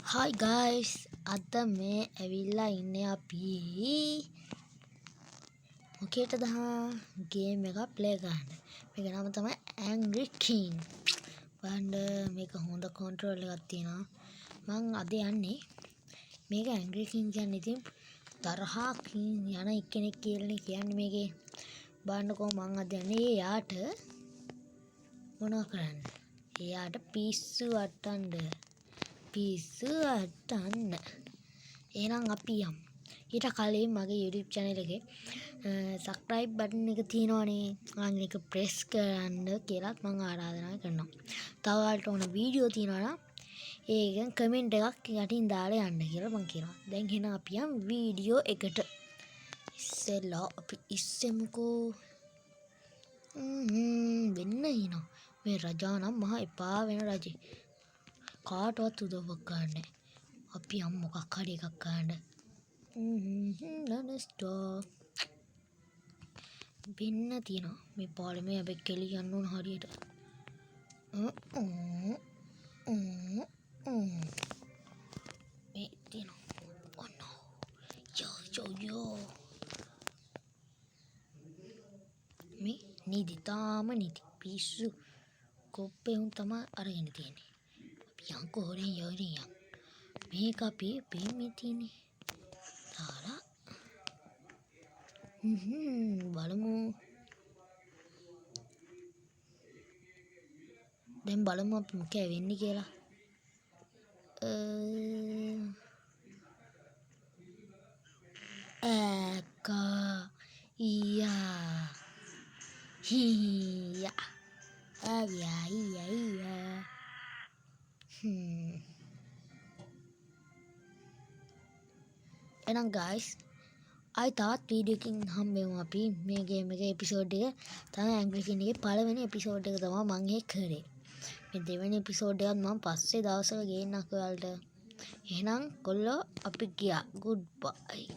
Hi guys, අද මේ ඇවිල්ලා ඉන්නේ අපි මොකේද ගේම් එකක් ප්ලේ කරන්න. මේක නම තමයි Angry King. බලන්න මේක හොඳ කන්ට්‍රෝල් එකක් තියෙනවා. මං අද යන්නේ මේක Angry King කියන්නේ ඉතින් තරහා යන එක්කෙනෙක් කියලා කියන්නේ මේකේ. බලන්නකෝ මං අද යන්නේ යාට මොනවා කරන්න. එයාට පිස්සු වට්ටන්න. එහෙනම් අපි යමු. ඊට කලින් මගේ YouTube channel එකේ subscribe button එක තියෙනවනේ. අන්න ඒක press කරන්න කියලා මම ආරාධනා කරනවා. තව ඔයාලට ඕන වීඩියෝ තියෙනවා නම් ඒකෙන් කමෙන්ට් එකක් යටින් දාලා යන්න කියලා මම කියනවා. දැන් එහෙනම් අපි යමු වීඩියෝ එකට. ඉස්සෙල්ලා අපි ඉස්සෙමුකෝ. වෙන්න හිනා. මේ රජා නම් මහා එපා වෙන රජේ. කාටවත් උදව්වක් ගන්නෑ. අපි යම් මොකක් හරි එකක් ගන්න. වෙන්න තියෙනවා. මේ පාලමේ හැබැයි කෙලි යන්න ඕන හරියට. මේ තියෙනවා. ඔන්න. යෝ. මේ නිදි තාම නිදි. පිස්සු. කොප්පේ උන් තමයි අරගෙන තියෙන්නේ. යංකෝ හොරෙන් යෝරිය මේක අපි පෙන්නේ තියෙන්නේ තාලා බලමු දැන් බලමු අපි මොකද වෙන්නේ කියලා ආකා ඊයා හීයා ආයියා එහෙනම් guys ආයි තාත් වීඩියෝ එකකින් හම්බෙමු අපි මේ ගේම් එකේ එපිසෝඩ් එක තමයි Angry King එකේ පළවෙනි එපිසෝඩ් එක තමයි මම ඒක කරේ මේ දෙවෙනි එපිසෝඩ් එකත් මම පස්සේ දවසක ගේන්නක් ඔයාලට එහෙනම් කොල්ලෝ අපි ගියා good bye